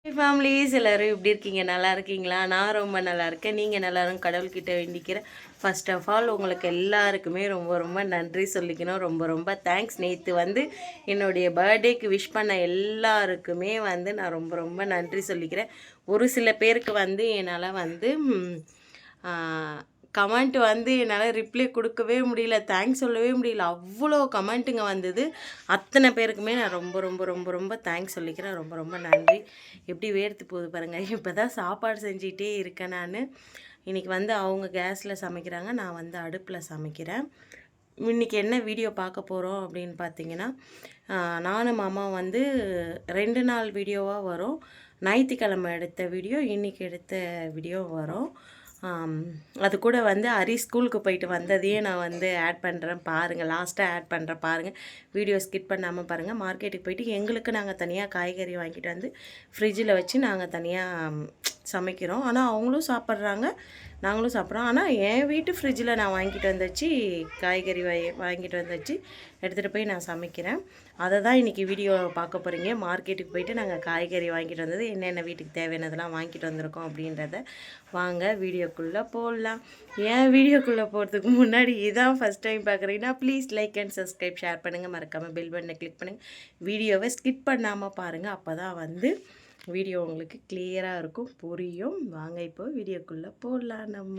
Families எல்லோரும் எப்படி இருக்கீங்க? நல்லா இருக்கீங்களா? நான் ரொம்ப நல்லா இருக்கேன். நீங்கள் எல்லோரும் கடவுள்கிட்ட வேண்டிக்கிறேன். ஃபர்ஸ்ட் ஆஃப் ஆல் உங்களுக்கு எல்லாருக்குமே ரொம்ப ரொம்ப நன்றி சொல்லிக்கணும். ரொம்ப ரொம்ப தேங்க்ஸ். நேற்று என்னுடைய பர்த்டேக்கு விஷ் பண்ண எல்லாருக்குமே நான் ரொம்ப ரொம்ப நன்றி சொல்லிக்கிறேன். ஒரு சில பேருக்கு என்னால் கமெண்ட் என்னால் ரிப்ளை கொடுக்கவே முடியல, தேங்க்ஸ் சொல்லவே முடியல. அவ்வளோ கமெண்ட்டுங்க வந்தது. அத்தனை பேருக்குமே நான் ரொம்ப ரொம்ப ரொம்ப ரொம்ப தேங்க்ஸ் சொல்லிக்கிறேன். ரொம்ப ரொம்ப நன்றி. எப்படி வேர்த்து போகுது பாருங்கள். இப்போ தான் சாப்பாடு செஞ்சிகிட்டே இருக்கேன். நான் இன்றைக்கி அவங்க கேஸில் சமைக்கிறாங்க, நான் அடுப்பில் சமைக்கிறேன். இன்றைக்கி என்ன வீடியோ பார்க்க போகிறோம் அப்படின்னு பார்த்தீங்கன்னா, நானும் மாமா 2 நாள் வீடியோவாக வரும். ஞாயிற்றுக்கிழமை எடுத்த வீடியோ, இன்றைக்கி எடுத்த வீடியோ வரும். அது கூட ஹரி ஸ்கூலுக்கு போயிட்டு வந்ததையே நான் ஆட் பண்ணுறேன் பாருங்கள். லாஸ்ட்டாக ஆட் பண்ணுறேன் பாருங்கள். வீடியோ ஸ்கிப் பண்ணாமல் பாருங்கள். மார்க்கெட்டுக்கு போயிட்டு எங்களுக்கு நாங்கள் தனியாக காய்கறி வாங்கிட்டு ஃப்ரிட்ஜில் வச்சு நாங்கள் தனியாக சமைக்கிறோம். ஆனால் அவங்களும் சாப்பிட்றாங்க, நாங்களும் சாப்பிட்றோம். ஆனால் என் வீட்டு ஃப்ரிட்ஜில் நான் வாங்கிட்டு வச்சு காய்கறி வாங்கிட்டு வச்சு எடுத்துகிட்டு போய் நான் சமைக்கிறேன். அதை தான் இன்றைக்கி வீடியோ பார்க்க போகிறீங்க. மார்க்கெட்டுக்கு போயிட்டு நாங்கள் காய்கறி வாங்கிட்டு வந்தது, என்னென்ன வீட்டுக்கு தேவையானதெல்லாம் வாங்கிட்டு வந்திருக்கோம் அப்படின்றத வாங்க வீடியோக்குள்ளே போடலாம். ஏன் வீடியோக்குள்ளே போகிறதுக்கு முன்னாடி இதான் ஃபஸ்ட் டைம் பார்க்குறீங்கன்னா please like and subscribe, share பண்ணுங்கள். மறக்காமல் பெல் பட்டனை கிளிக் பண்ணுங்கள். வீடியோவை ஸ்கிப் பண்ணாமல் பாருங்கள். அப்போ தான் வீடியோ உங்களுக்கு கிளியராக இருக்கும், புரியும். வாங்க இப்போ வீடியோக்குள்ளே போடலாம். நம்ம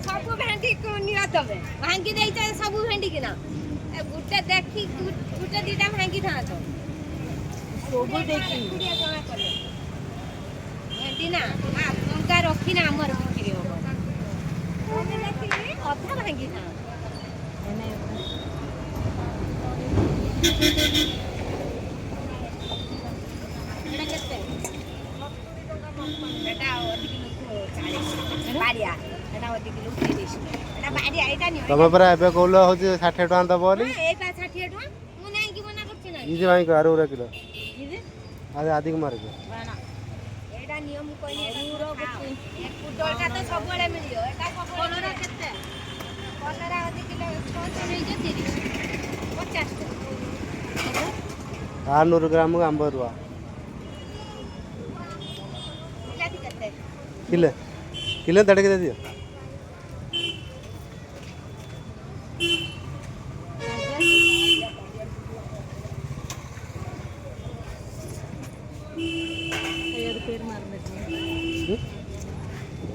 ସବୁ ଭେଣ୍ଡି ନିଅ ତମେ ଭାଙ୍ଗି ଦେଇଛ ସବୁ ଭେଣ୍ଡି କିନା ଗୋଟେ ଦେଖି ଗୋଟେ ଦିଟା ଭାଙ୍ଗି ଥାଆନ୍ତ ସବୁ ଦେଖି ଭେଣ୍ଡି ନା ଟଙ୍କା ରଖିନା ଆମର ବିକ୍ରି ହବ ଅଧା ଭାଙ୍ଗି ଥାଆନ୍ତ। ତମେ ପରା ଏବେ କହୁଲ ହଉଛି 60 ଟଙ୍କା ଦବ ବୋଲି। ଇଜି ଭାଇ ଆରୁ କିଲୋ ଆରେ ଆଦିକ ମାରିବ ଏଟା ନିୟମ କହିଲି ପୁଟଳଟା ତ ସବୁବେଳେ ମିଳିବ। ଏଟା କଲରା କେତେ? କଲରା ଅଧ କିଲୋ 600 ନେଇଛ 30 50 600 ଗ୍ରାମ ଆମ୍ବ ରୁଆ କିଲେ କିଲେ ଦେଢ଼ କିଲୋ ଦିଅ।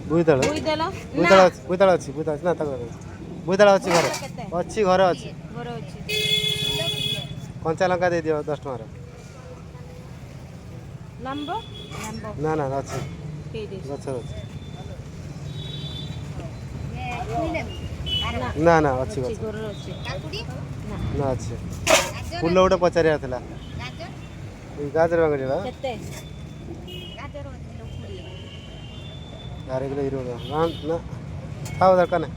ବୋଇତାଳ ଅଛି ନା ତାଙ୍କର ବୋଇତାଳ ଅଛି ଘରେ ଅଛି କଞ୍ଚା ଲଙ୍କା ଦେଇଦିଅ 10 ଟଙ୍କାର। ନା ନା ଅଛି ଗଛରେ ଅଛି। ନା ନା ଅଛି ଗଛ ନା ଅଛି। ଫୁଲ ଗୋଟେ ପଚାରିବାର ଥିଲା। ଗାଜର ବାଙ୍ଗଡ଼ିଲା 12 କିଲୋ 20 ନା ଥାଉ ଦରକାର ନାହିଁ।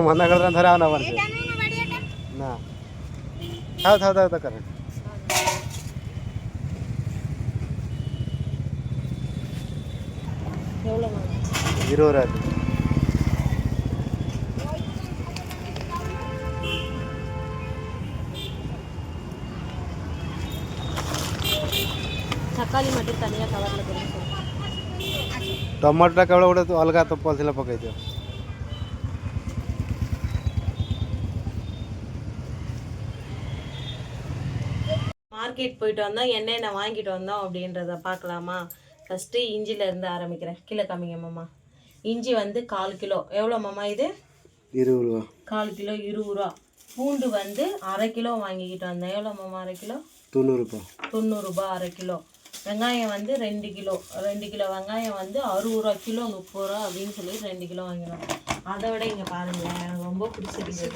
ମନା କରିଦେଲା ଧରା ଆଉ ନବାର ନା ଥାଉ ଦରକାର ନାହିଁ। தக்காளி மட்டும் தனியாக கவரில் போடுங்க. ଟମାଟୋଟା କେବଳ ଗୋଟେ ଅଲଗା ପଲିଥିନ ପକେଇଦିଅ। மார்க்கெட் போயிட்டு வந்தோம், என்னென்ன வாங்கிட்டு வந்தோம் அப்படின்றத பார்க்கலாமா? ஃபஸ்ட்டு இஞ்சிலேருந்து ஆரம்பிக்கிறேன். கிலோ காமிங்க மாமா. இஞ்சி 1/4 கிலோ. எவ்வளோ மாமா இது? 20 ரூபா. 1/4 கிலோ 20 ரூபா. பூண்டு 1/2 கிலோ வாங்கிக்கிட்டு வந்தேன். எவ்வளோ மாமா 1/2 கிலோ? 90 ரூபா. 90 ரூபா 1/2 கிலோ. வெங்காயம் 2 கிலோ. 2 கிலோ வெங்காயம் 60 ரூபா கிலோ, 30 ரூபா அப்படின்னு சொல்லி 2 கிலோ வாங்கிடும். அதை விட இங்கே பாருங்களேன், எனக்கு ரொம்ப பிடிச்சிருக்கு.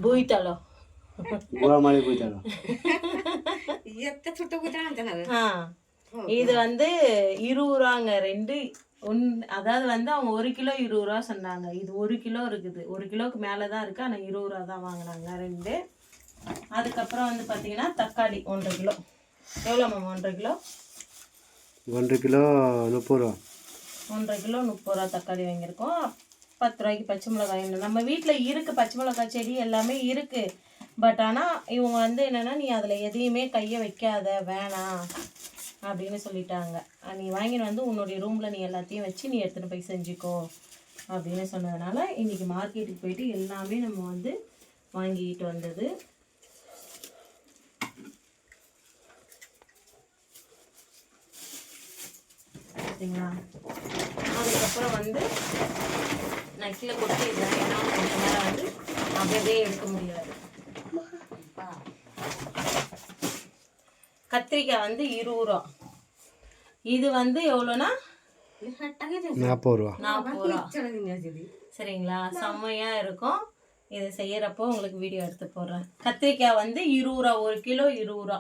போய்த்தாளோ ಗುವಾಮಾಳಿ ಬೋಯ್ತಾಳ இது 20 ரூபாங்க. 2 அதாவது வந்து அவங்க 1 கிலோ 20 ரூபா சொன்னாங்க. இது 1 கிலோ இருக்குது, 1 கிலோவுக்கு மேலே தான் இருக்குது. ஆனால் 20 ரூபா தான் வாங்கினாங்க 2. அதுக்கப்புறம் வந்து பார்த்தீங்கன்னா தக்காளி 1.5 கிலோ. எவ்வளோ மாமா 1.5 கிலோ? 1 கிலோ 30 ரூபா. 1.5 கிலோ 30 ரூபா தக்காளி வாங்கியிருக்கோம். 10 ரூபாய்க்கு பச்சை மிளகாய். நம்ம வீட்டில் இருக்குது பச்சை மிளகாய் செடி எல்லாமே இருக்குது. பட் ஆனால் இவங்க வந்து என்னென்னா, நீ அதில் எதையுமே கையை வைக்காத, வேணாம் அப்படின்னு சொல்லிட்டாங்க. நீ வாங்கிட்டு வந்து உன்னுடைய ரூமில் நீ எல்லாத்தையும் வச்சு நீ எடுத்துகிட்டு போய் செஞ்சுக்கோ அப்படின்னு சொன்னதுனால இன்றைக்கி மார்க்கெட்டுக்கு போயிட்டு எல்லாமே நம்ம வந்து வாங்கிக்கிட்டு வந்தது. சரிங்களா? அதுக்கப்புறம் வந்து நான் கீழே கொட்டிடுறேன். ஏன்னா கொஞ்சம் நேரம் வந்து அப்படியே எடுக்க முடியாது. கத்திரிக்காய் வந்து 20 ரூபா. இது வந்து எவ்வளோனா 40 ரூபா. 40 ரூபா. சரிங்களா? செம்மையாக இருக்கும். இதை செய்யறப்போ உங்களுக்கு வீடியோ எடுத்து போடுறேன். கத்திரிக்காய் வந்து 20 ரூபா, 1 கிலோ 20 ரூபா.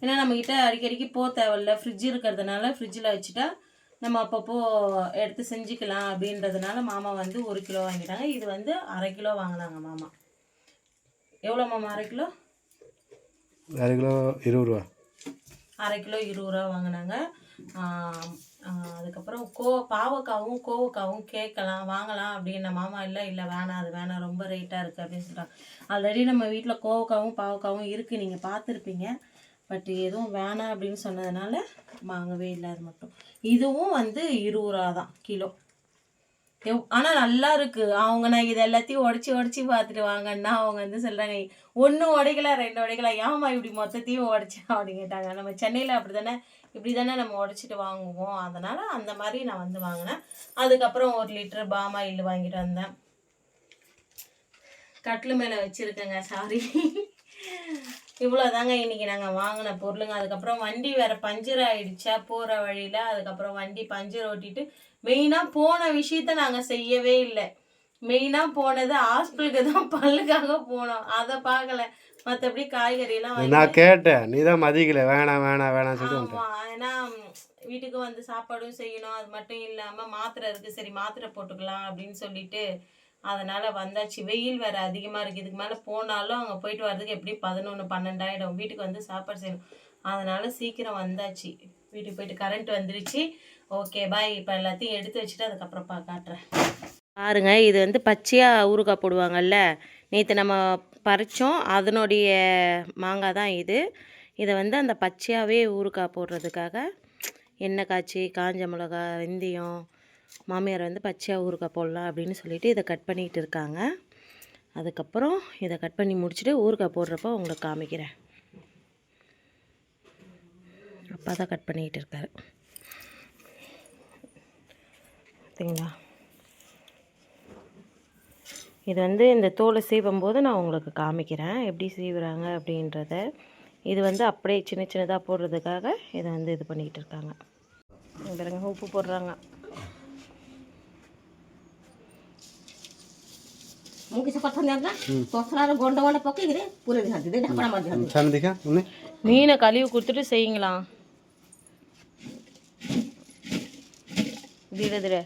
ஏன்னா நம்மக்கிட்ட அடிக்கடிக்கு போக தேவையில்ல, ஃப்ரிட்ஜ் இருக்கிறதுனால ஃப்ரிட்ஜில் வச்சுட்டா நம்ம அப்பப்போ எடுத்து செஞ்சுக்கலாம் அப்படின்றதுனால மாமா வந்து 1 கிலோ வாங்கிட்டாங்க. இது வந்து 1/2 கிலோ வாங்கினாங்க மாமா. எவ்வளோ மாமா 1/2 கிலோ? 1/2 கிலோ 20 ரூபா. 1/2 கிலோ 20 ரூபா வாங்கினாங்க. அதுக்கப்புறம் பாவக்காவும் கோவக்காவும் கேட்கலாம் வாங்கலாம் அப்படின்ன மாமா இல்லை வேணாம், அது வேணாம், ரொம்ப ரேட்டாக இருக்குது அப்படின்னு சொல்கிறாங்க. ஆல்ரெடி நம்ம வீட்டில் கோவக்காவும் பாவக்காவும் இருக்குது, நீங்கள் பார்த்துருப்பீங்க. பட் எதுவும் வேணாம் அப்படின்னு சொன்னதுனால வாங்கவே இல்லை. அது மட்டும் இதுவும் வந்து 20 ரூபா தான் கிலோ. ஆனால் நல்லா இருக்குது. அவங்க நான் இது எல்லாத்தையும் உடச்சி பார்த்துட்டு வாங்கன்னா அவங்க வந்து சொல்கிறாங்க, 1 உடைக்கலாம் 2 உடைக்கலாம், ஏமா இப்படி மொத்தத்தையும் உடச்சா அப்படின்னு கேட்டாங்க. நம்ம சென்னையில் இப்படி தானே நம்ம உடச்சிட்டு வாங்குவோம். அதனால் அந்த மாதிரி நான் வந்து வாங்கினேன். அதுக்கப்புறம் 1 லிட்டர் பாமாயில் வாங்கிட்டு வந்தேன். கட்டில் மேலே வச்சுருக்கேங்க, சாரி. இவ்வளோதாங்க இன்றைக்கி நாங்கள் வாங்கின பொருளுங்க. அதுக்கப்புறம் வண்டி வேறு பஞ்சர் ஆகிடுச்சா போகிற வழியில். அதுக்கப்புறம் வண்டி பஞ்சர் ஓட்டிட்டு மெயினாக போன விஷயத்த நாங்கள் செய்யவே இல்லை. மெயினாக போனது ஹாஸ்பிட்டலுக்கு தான், பல்லுக்காக போனோம். அதை பார்க்கல. மற்றபடி காய்கறியெல்லாம் நான் கேட்டேன், நீ தான் மதிக்கல, வேணாம் சொல்லிட்டு. ஆமாம், ஏன்னா வீட்டுக்கு வந்து சாப்பாடும் செய்யணும். அது மட்டும் இல்லாமல் மாத்திரை இருக்குது, சரி மாத்திரை போட்டுக்கலாம் அப்படின்னு சொல்லிட்டு அதனால் வந்தாச்சு. வெயில் வேறு அதிகமாக இருக்குது. இதுக்கு மேலே போனாலும் அங்கே போயிட்டு வர்றதுக்கு எப்படி 11, 12 ஆகிடும். வீட்டுக்கு வந்து சாப்பாடு செய்யணும். அதனால் சீக்கிரம் வந்தாச்சு. வீட்டுக்கு போயிட்டு கரண்ட் வந்துருச்சு. Okay bye. இப்போ எல்லாத்தையும் எடுத்து வச்சுட்டு அதுக்கப்புறம் காட்டுறேன். பாருங்க, இது வந்து பச்சையாக ஊறுகாய் போடுவாங்கல்ல, நேற்று நம்ம பறித்தோம், அதனுடைய மாங்காய் தான் இது. இதை வந்து அந்த பச்சையாகவே ஊறுகாய் போடுறதுக்காக எண்ணெய் காய்ச்சி காஞ்ச மிளகா வெந்தயம் மாமியார் வந்து பச்சையாக ஊறுகாய் போடலாம் அப்படின்னு சொல்லிட்டு இதை கட் பண்ணிகிட்டு இருக்காங்க. அதுக்கப்புறம் இதை கட் பண்ணி முடிச்சுட்டு ஊறுகாய் போடுறப்போ உங்களுக்கு காமிக்கிறேன். அப்பா தான் கட் பண்ணிக்கிட்டு இருக்காரு. பார்த்தீங்களா? இது வந்து இந்த தோலை சீவும் போது நான் உங்களுக்கு காமிக்கிறேன் எப்படி சீவுறாங்க அப்படின்றத. இது வந்து அப்படியே சின்ன சின்னதாக போடுறதுக்காக இதை வந்து இது பண்ணிக்கிட்டு இருக்காங்க. பாருங்க, உப்பு போடுறாங்க. மீனை கழுவி கொடுத்துட்டு செய்யுங்களா. धीरे धीरे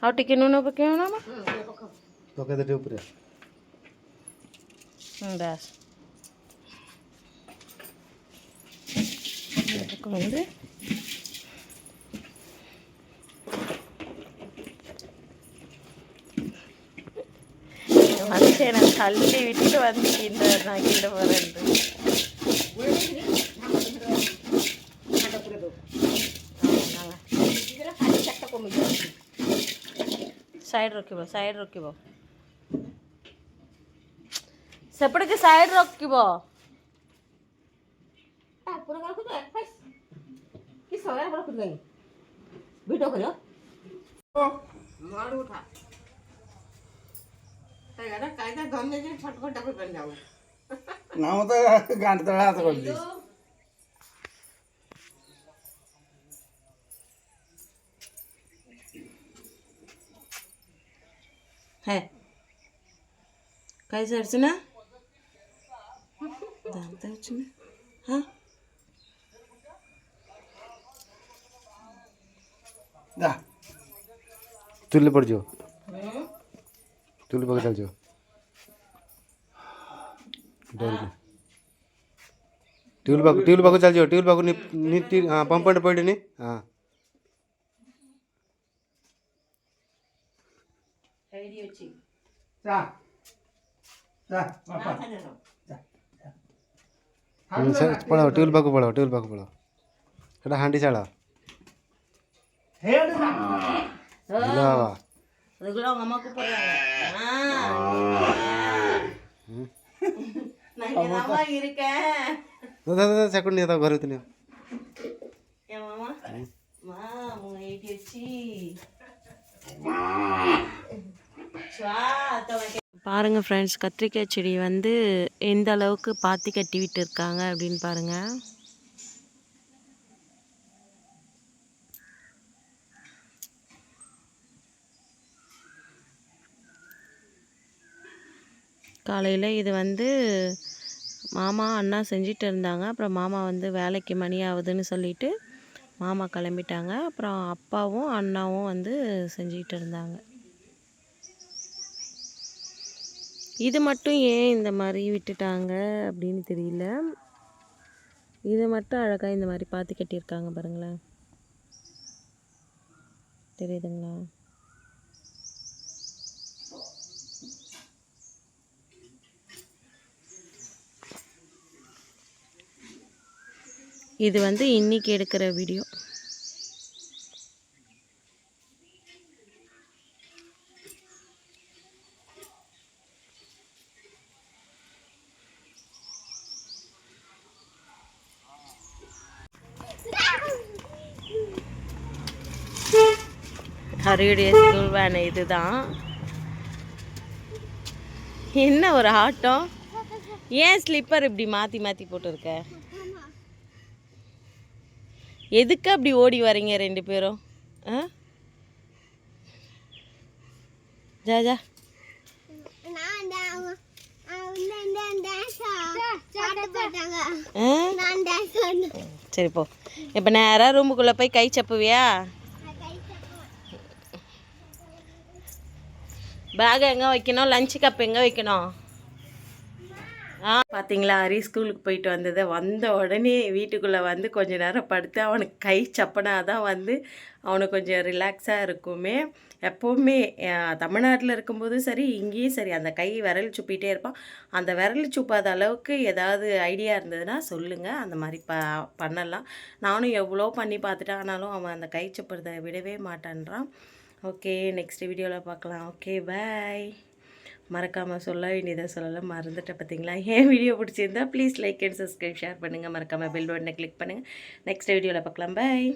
ଆଉ ଟିକେ ନୁଣ ପକେଇବ ନା ପକେଇ ଦେ ଉପରେ ବାସ୍ ପକାਉਂਦੇ மனுஷனை தள்ளி விட்டுட்டு வந்து நான் கீழே போகிறேன். साइड रखिबो सेपटे के साइड रखिबो पूरा कर खुद एक्सरसाइज कि सवार कर खुद गई वीडियो करो मार उठा तैयार कायदा गन्ने जे छटपट कर जाओ ನಾವು ତ ଗାଁଠି ତଳେ ହାତ କରିଦେଇଛି। है कैसे अर्चना दांत अर्चना हाँ ଯା चूल्हे पर जाओ, चूल्हे पर चल जाओ, डर नहीं। ट्यूल पाको चल जाओ, ट्यूल पाको नी हाँ पंप पड़ी नहीं हाँ ఐడి వచ్చి ଯା ଯା ବାପା पढ़ाओ ट्यूल पाको पढ़ाओ सेटा हांडी शाला हेड ना इलावा அதுக்குள்ள அவங்க அம்மா கூப்பிடுறாங்க நான் இங்கே தான் இருக்கேன் दादा सेकंड नहीं था घर इतने ஏன் மாமா மா உங்க ஐடி வச்சு பாருங்கள் ஃப்ரெண்ட்ஸ், கத்திரிக்காய் செடி வந்து எந்த அளவுக்கு பாத்தி கட்டி விட்டு இருக்காங்க அப்படின்னு பாருங்கள். காலையில் இது வந்து மாமா அண்ணா செஞ்சிட்டு இருந்தாங்க. அப்புறம் மாமா வந்து வேலைக்கு மணி ஆகுதுன்னு சொல்லிட்டு மாமா கிளம்பிட்டாங்க. அப்புறம் அப்பாவும் அண்ணாவும் வந்து செஞ்சிட்டு இருந்தாங்க. இது மட்டும் ஏன் இந்த மாதிரி விட்டுட்டாங்க அப்படின்னு தெரியல. இது மட்டும் அழகாக இந்த மாதிரி பாத்தி கட்டியிருக்காங்க பாருங்களேன், தெரியுதுங்களா? இது வந்து இன்னைக்கு எடுக்கிற வீடியோ. ஹரியுடைய ஸ்கூல் வேன் இதுதான். என்ன ஒரு ஆட்டம்! ஏன் ஸ்லிப்பர் இப்படி மாற்றி மாற்றி போட்டுருக்க? எதுக்கு அப்படி ஓடி வரீங்க ரெண்டு பேரும்? ஜா ஜா சரி போ. இப்போ நேராக ரூமுக்குள்ளே போய் கை சப்புவியா? பேக் எங்கே வைக்கணும்? லஞ்சு கப் எங்கே வைக்கணும்? பார்த்தீங்களா, ஹரி ஸ்கூலுக்கு போயிட்டு வந்த உடனே வீட்டுக்குள்ளே வந்து கொஞ்ச நேரம் படுத்து அவனுக்கு கை சப்பனா தான் வந்து அவனுக்கு கொஞ்சம் ரிலாக்ஸாக இருக்குமே. எப்போவுமே தமிழ்நாட்டில் இருக்கும்போதும் சரி, இங்கேயும் சரி, அந்த கை விரல் சுப்பிகிட்டே இருப்பான். அந்த விரல் சுப்பாத அளவுக்கு ஏதாவது ஐடியா இருந்ததுன்னா சொல்லுங்கள், அந்த மாதிரி பண்ணலாம். நானும் எவ்வளோ பண்ணி பார்த்துட்டேன், ஆனாலும் அவன் அந்த கை சப்புறதை விடவே மாட்டான்றான். ஓகே, நெக்ஸ்ட் வீடியோவில் பார்க்கலாம். ஓகே, பாய். மறக்காமல் சொல்ல வேண்டியதை சொல்லலாம், மறந்துட்டேன் பார்த்தீங்களா? ஏன் வீடியோ பிடிச்சிருந்தா please like and subscribe, share பண்ணுங்கள். மறக்காமல் பெல் பட்டனை கிளிக் பண்ணுங்கள். நெக்ஸ்ட் வீடியோவில் பார்க்கலாம். பாய்.